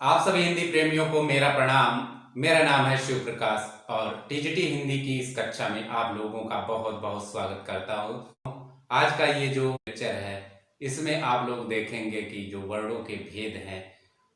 आप सभी हिंदी प्रेमियों को मेरा प्रणाम। मेरा नाम है शिव प्रकाश और टीजीटी हिंदी की इस कक्षा में आप लोगों का बहुत बहुत स्वागत करता हूँ। आज का ये जो लेक्चर है इसमें आप लोग देखेंगे कि जो वर्णों के भेद हैं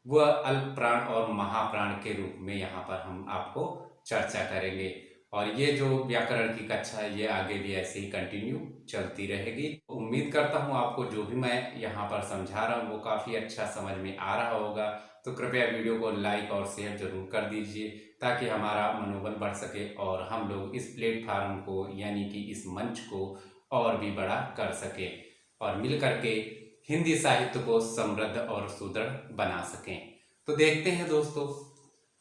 वह अल्प प्राण और महाप्राण के रूप में यहाँ पर हम आपको चर्चा करेंगे। और ये जो व्याकरण की कक्षा है ये आगे भी ऐसे ही कंटिन्यू चलती रहेगी। उम्मीद करता हूँ आपको जो भी मैं यहाँ पर समझा रहा हूँ वो काफ़ी अच्छा समझ में आ रहा होगा। तो कृपया वीडियो को लाइक और शेयर जरूर कर दीजिए ताकि हमारा मनोबल बढ़ सके और हम लोग इस प्लेटफार्म को यानी कि इस मंच को और भी बड़ा कर सके और मिल करके हिंदी साहित्य को समृद्ध और सुदृढ़ बना सकें। तो देखते हैं दोस्तों,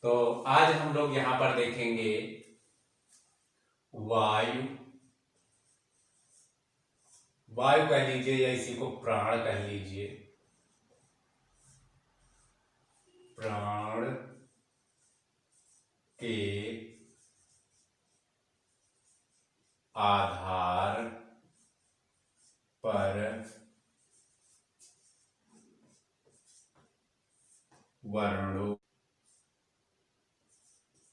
तो आज हम लोग यहाँ पर देखेंगे वायु। वायु कह लीजिए या इसी को प्राण कह लीजिए। प्राण के आधार पर वर्णों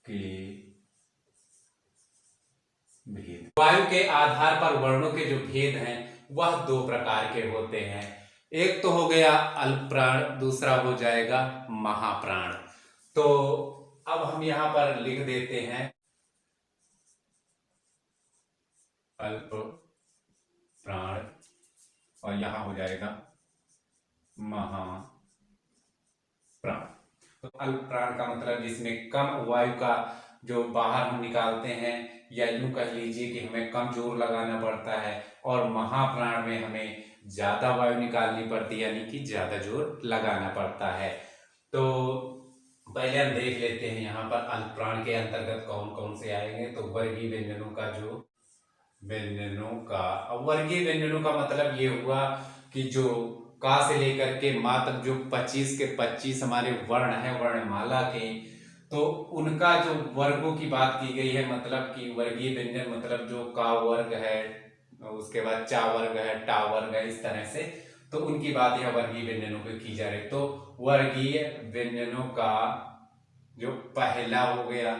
के भेद। वायु के आधार पर वर्णों के जो भेद हैं वह दो प्रकार के होते हैं। एक तो हो गया अल्प प्राण, दूसरा हो जाएगा महाप्राण। तो अब हम यहां पर लिख देते हैं अल्प प्राण और यहां हो जाएगा महाप्राण। तो अल्प प्राण का मतलब जिसमें कम वायु का जो बाहर हम निकालते हैं या यूं कह लीजिए कि हमें कम जोर लगाना पड़ता है, और महाप्राण में हमें ज्यादा वायु निकालनी पड़ती है यानी कि ज्यादा जोर लगाना पड़ता है। तो पहले हम देख लेते हैं यहाँ पर अल्प प्राण के अंतर्गत कौन कौन से आएंगे। तो वर्गीय व्यंजनों का जो व्यंजनों का, अब वर्गीय व्यंजनों का मतलब ये हुआ कि जो का से लेकर के मा तक जो 25 के 25 हमारे वर्ण है वर्णमाला के, तो उनका जो वर्गों की बात की गई है, मतलब कि वर्गीय व्यंजन मतलब जो का वर्ग है, उसके बाद चा वर्ग है, टा वर्ग है, इस तरह से तो उनकी बात यह वर्गीय व्यंजनों की की जा रही। तो वर्गीय व्यंजनों का जो पहला हो गया,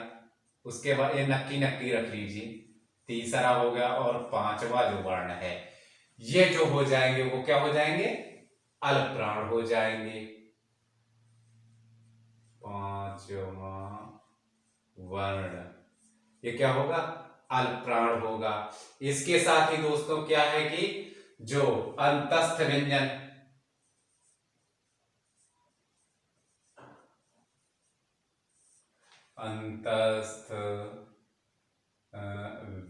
उसके बाद ये नक्की नक्की रख लीजिए, तीसरा हो गया और पांचवा जो वर्ण है ये जो हो जाएंगे वो क्या हो जाएंगे, अल्प प्राण हो जाएंगे। पांचवा वर्ण ये क्या होगा, अल्प प्राण होगा। इसके साथ ही दोस्तों क्या है कि जो अंतस्थ व्यंजन, अंतस्थ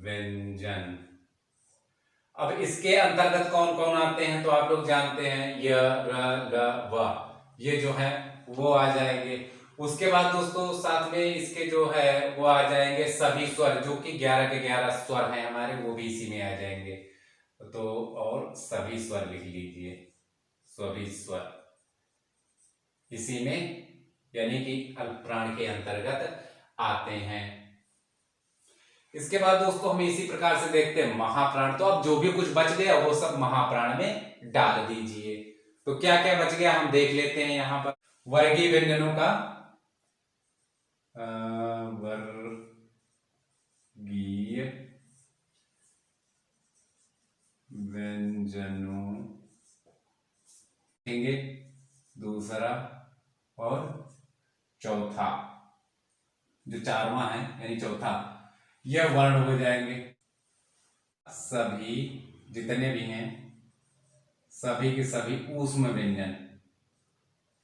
व्यंजन, अब इसके अंतर्गत कौन कौन आते हैं तो आप लोग जानते हैं य र ल व, ये जो है वो आ जाएंगे। उसके बाद दोस्तों साथ में इसके जो है वो आ जाएंगे सभी स्वर, जो कि 11 के 11 स्वर हैं हमारे, वो भी इसी में आ जाएंगे। तो और सभी स्वर लिख लीजिए, सभी स्वर इसी में यानी कि अल्प प्राण के अंतर्गत आते हैं। इसके बाद दोस्तों हम इसी प्रकार से देखते हैं महाप्राण। तो अब जो भी कुछ बच गया वो सब महाप्राण में डाल दीजिए। तो क्या क्या बच गया हम देख लेते हैं यहाँ पर। वर्गीय व्यंजनों का वर्गीय व्यंजनों देंगे, दूसरा और चौथा, जो चारवां है यानी चौथा, यह वर्ण हो जाएंगे। सभी जितने भी हैं सभी के सभी ऊष्म व्यंजन,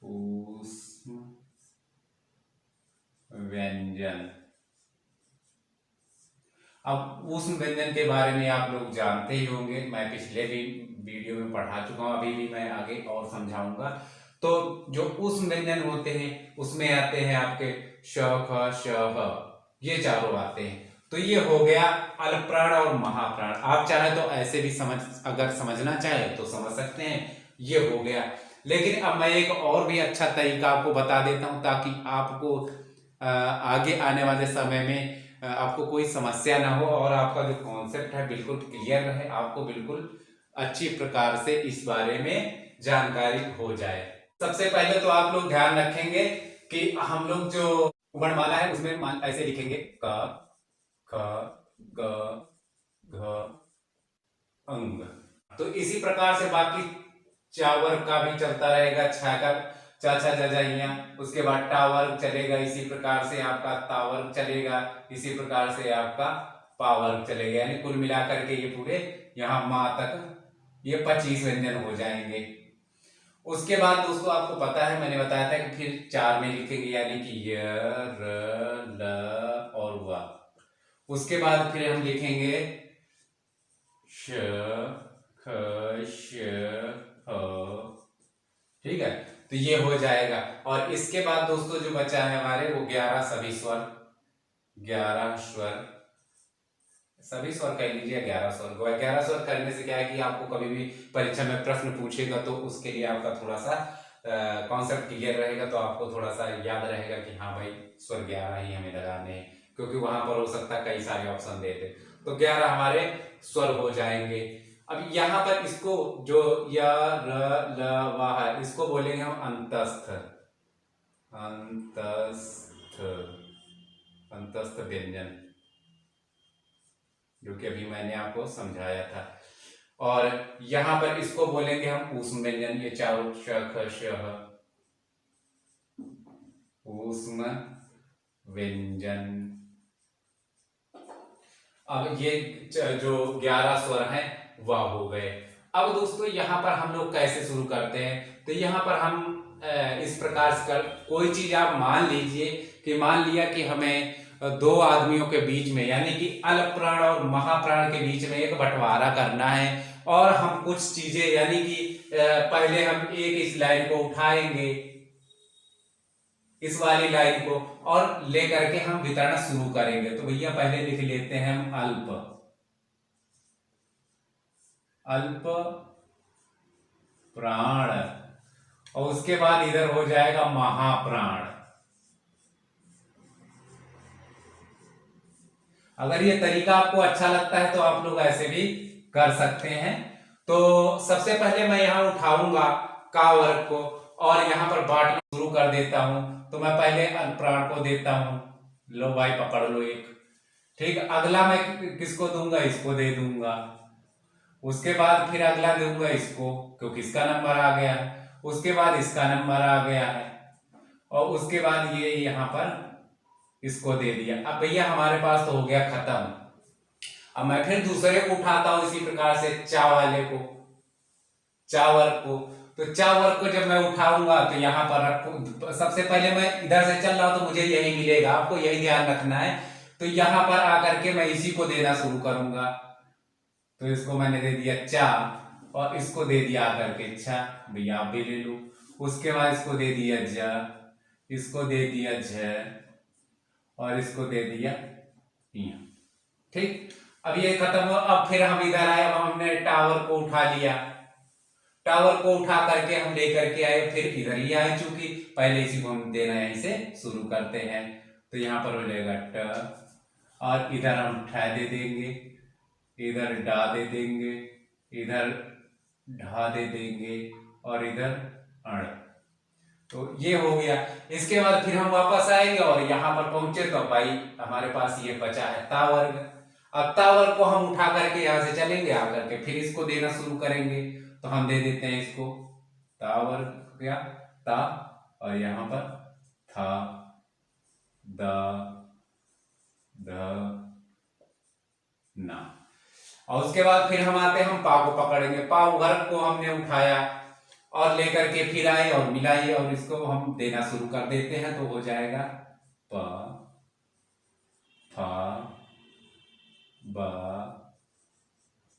ऊष्म व्यंजन। अब ऊष्म व्यंजन के बारे में आप लोग जानते ही होंगे, मैं पिछले भी वीडियो में पढ़ा चुका हूं, अभी भी मैं आगे और समझाऊंगा। तो जो ऊष्म व्यंजन होते हैं उसमें आते हैं आपके श ख श ह, ये चारों आते हैं। तो ये हो गया अल्प प्राण और महाप्राण। आप चाहे तो ऐसे भी अगर समझना चाहे तो समझ सकते हैं, ये हो गया। लेकिन अब मैं एक और भी अच्छा तरीका आपको बता देता हूं ताकि आपको आगे आने वाले समय में आपको कोई समस्या ना हो और आपका जो कॉन्सेप्ट है बिल्कुल क्लियर रहे, आपको बिल्कुल अच्छी प्रकार से इस बारे में जानकारी हो जाए। सबसे पहले तो आप लोग ध्यान रखेंगे कि हम लोग जो वर्णमाला है उसमें ऐसे लिखेंगे क ख ग घ अंग। तो इसी प्रकार से बाकी चावर का भी चलता रहेगा, छा का चा छा जा जाइया, उसके बाद टावर चलेगा, इसी प्रकार से आपका तावर चलेगा, इसी प्रकार से आपका पावर चलेगा। यानी कुल मिलाकर के ये पूरे यहाँ माँ तक ये 25 व्यंजन हो जाएंगे। उसके बाद दोस्तों आपको पता है, मैंने बताया था कि फिर 4 में लिखेंगे, यानी कि य र ल और व। उसके बाद फिर हम लिखेंगे श ख श ह, ठीक है। तो ये हो जाएगा। और इसके बाद दोस्तों जो बचा है हमारे वो 11 सभी स्वर, 11 स्वर, सभी स्वर कह लीजिए, 11 स्वर। 11 स्वर करने से क्या है कि आपको कभी भी परीक्षा में प्रश्न पूछेगा तो उसके लिए आपका थोड़ा सा कॉन्सेप्ट क्लियर रहेगा, तो आपको थोड़ा सा याद रहेगा कि हाँ भाई स्वर 11 ही हमें लगाने हैं, क्योंकि वहां पर हो सकता है कई सारे ऑप्शन देते। तो 11 हमारे स्वर हो जाएंगे। अब यहाँ पर इसको जो य र ल व है इसको बोलेंगे हम अंतस्थ, अंतस्थ, अंतस्थ व्यंजन, जो कि अभी मैंने आपको समझाया था। और यहाँ पर इसको बोलेंगे हम ऊष्म व्यंजन, ये चारों श ख श ह, ऊष्म व्यंजन। अब ये जो 11 स्वर हैं वह हो गए। अब दोस्तों यहाँ पर हम लोग कैसे शुरू करते हैं, तो यहाँ पर हम इस प्रकार से कोई चीज आप मान लीजिए कि मान लिया कि हमें 2 आदमियों के बीच में, यानी कि अल्प प्राण और महाप्राण के बीच में एक बंटवारा करना है, और हम कुछ चीजें, यानी कि पहले हम एक इस लाइन को उठाएंगे, इस वाली लाइन को, और लेकर के हम वितरण शुरू करेंगे। तो भैया पहले लिख लेते हैं हम अल्प, अल्प प्राण, और उसके बाद इधर हो जाएगा महाप्राण। अगर ये तरीका आपको अच्छा लगता है तो आप लोग ऐसे भी कर सकते हैं। तो सबसे पहले मैं यहां उठाऊंगा का वर्ग को और यहां पर बांटना शुरू कर देता हूं। तो मैं पहले प्राण को देता हूं, लो भाई पकड़ लो एक, ठीक। अगला मैं किसको दूंगा, इसको दे दूंगा। उसके बाद फिर अगला दूंगा इसको, क्योंकि इसका नंबर आ गया है। उसके बाद इसका नंबर आ गया है, और उसके बाद ये यहां पर इसको दे दिया। अब भैया हमारे पास तो हो गया खत्म। अब मैं फिर दूसरे को उठाता हूं इसी प्रकार से, चा वाले को, चा वर्ग को। तो चा वर्ग को जब मैं उठाऊंगा तो यहां पर रखू, सबसे पहले मैं इधर से चल रहा हूं तो मुझे यही मिलेगा, आपको यही ध्यान रखना है। तो यहां पर आकर के मैं इसी को देना शुरू करूंगा। तो इसको मैंने दे दिया चा, और इसको दे दिया आकर के छा, भैया आप भी ले लो। उसके बाद इसको दे दिया जा, इसको दे दिया झ, और इसको दे दिया या, ठीक। अब ये खत्म हो। अब फिर हम इधर आए, अब हमने टावर को उठा लिया, टावर को उठा करके हम लेकर के आए, फिर इधर ही आए, चूंकि पहले इसी को हम देना यहीं से शुरू करते हैं। तो यहाँ पर हो जाएगा ट, और इधर हम ठा दे देंगे, इधर डा दे देंगे, इधर ढा दे देंगे, और इधर अड़। तो ये हो गया। इसके बाद फिर हम वापस आएंगे और यहाँ पर पहुंचे तो भाई हमारे पास ये बचा है ता वर्ग। अब ता वर्ग को हम उठा करके यहाँ से चलेंगे, आकर के फिर इसको देना शुरू करेंगे। तो हम दे देते हैं इसको ता वर्ग, क्या ता, और यहाँ पर था, द, ध, ना। और उसके बाद फिर हम आते हैं, हम पा को पकड़ेंगे, पा वर्ग को हमने उठाया और लेकर के फिर आए और मिलाइए, और इसको हम देना शुरू कर देते हैं। तो हो जाएगा प, फ, ब,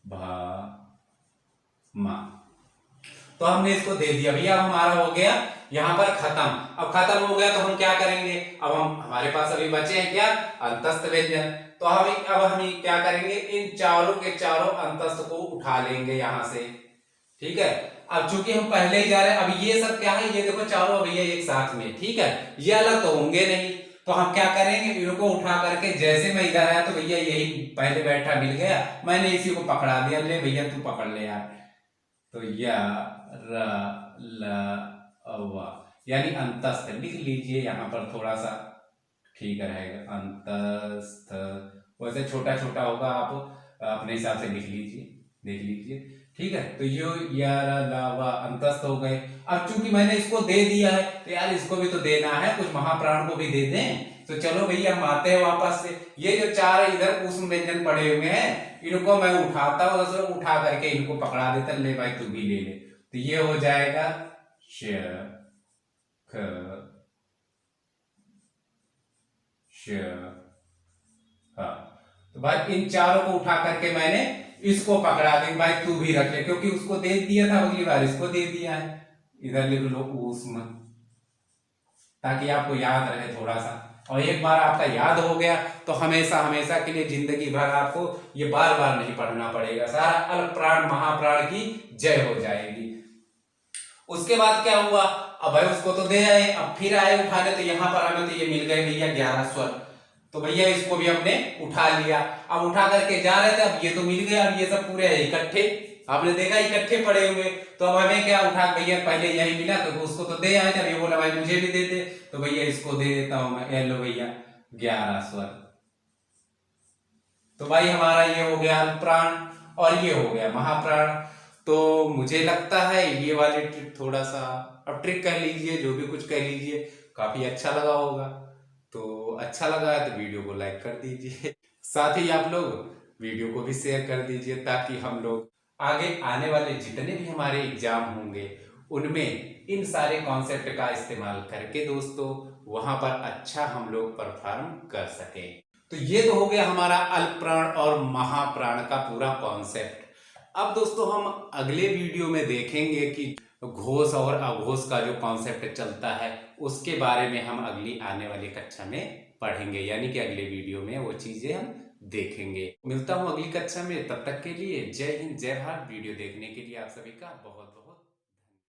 भ, म। तो हमने इसको दे दिया भैया, हमारा हो गया यहाँ पर खत्म। अब खत्म हो गया तो हम क्या करेंगे, अब हम हमारे पास अभी बचे हैं क्या, अंतस्थ व्यंजन। तो अब हम क्या करेंगे, इन चारों के चारों अंतस्थ को उठा लेंगे यहाँ से, ठीक है। अब चूंकि हम पहले ही जा रहे हैं, अब ये सब क्या है, ये देखो चारों भैया एक साथ में, ठीक है, ये अलग तो होंगे नहीं। तो हम क्या करेंगे, इनको उठा करके, जैसे मैं इधर आया तो भैया यही पहले बैठा मिल गया, मैंने इसी को पकड़ा दिया, ले भैया तू पकड़ ले यार। तो या र ल अ, यानी अंतस्थ लिख लीजिए यहाँ पर थोड़ा सा, ठीक रहेगा। अंतस्थ वैसे छोटा छोटा होगा, आप अपने हिसाब से लिख लीजिए, देख लीजिए, ठीक है। तो यो यार लावा अंतस्थ हो गए। अब चूंकि मैंने इसको दे दिया है तो यार इसको भी तो देना है, कुछ महाप्राण को भी दे दें। तो चलो भैया हम आते हैं वापस से। ये जो चार इधर ऊष्म व्यंजन पड़े हुए हैं इनको मैं उठाता हूँ, उठा करके इनको पकड़ा देता, ले भाई तू भी ले ले। तो ये हो जाएगा श ख श। हाँ, तो भाई इन चारों को उठा करके मैंने इसको पकड़ा दी, भाई तू भी रख ले, क्योंकि उसको दे दिया था, अगली बार इसको दे दिया है। इधर लिख लो ऊष्म, ताकि आपको याद रहे थोड़ा सा। और एक बार आपका याद हो गया तो हमेशा हमेशा के लिए जिंदगी भर आपको ये बार बार नहीं पढ़ना पड़ेगा, सारा अल्प प्राण महाप्राण की जय हो जाएगी। उसके बाद क्या हुआ, अब भाई उसको तो दे आए, अब फिर आए उठाने, तो यहाँ पर हमें तो ये मिल गए भैया 11 स्वर। तो भैया इसको भी हमने उठा लिया। अब उठा करके जा रहे थे, अब ये तो मिल गया, अब ये सब पूरे इकट्ठे, आपने देखा इकट्ठे पड़े हुए। तो अब हमें क्या उठा, भैया पहले यही मिला तो उसको तो दे आए थे, ये बोला भाई मुझे भी दे दे, तो भैया इसको दे देता हूं मैं, लो भैया 11 स्वर। तो भाई हमारा ये हो गया प्राण और ये हो गया महाप्राण। तो मुझे लगता है ये वाले ट्रिक थोड़ा सा, अब ट्रिक कह लीजिए, जो भी कुछ कह लीजिए, काफी अच्छा लगा होगा। तो अच्छा लगा है तो वीडियो को लाइक कर दीजिए, साथ ही आप लोग वीडियो को भी शेयर कर दीजिए, ताकि हम लोग आगे आने वाले जितने भी हमारे एग्जाम होंगे उनमें इन सारे कॉन्सेप्ट का इस्तेमाल करके दोस्तों वहां पर अच्छा हम लोग परफॉर्म कर सके। तो ये तो हो गया हमारा अल्प प्राण और महाप्राण का पूरा कॉन्सेप्ट। अब दोस्तों हम अगले वीडियो में देखेंगे कि घोष और अघोष का जो कॉन्सेप्ट चलता है उसके बारे में हम अगली आने वाली कक्षा में पढ़ेंगे, यानी कि अगले वीडियो में वो चीजें हम देखेंगे। मिलता हूं अगली कक्षा में, तब तक के लिए जय हिंद जय भारत। वीडियो देखने के लिए आप सभी का बहुत बहुत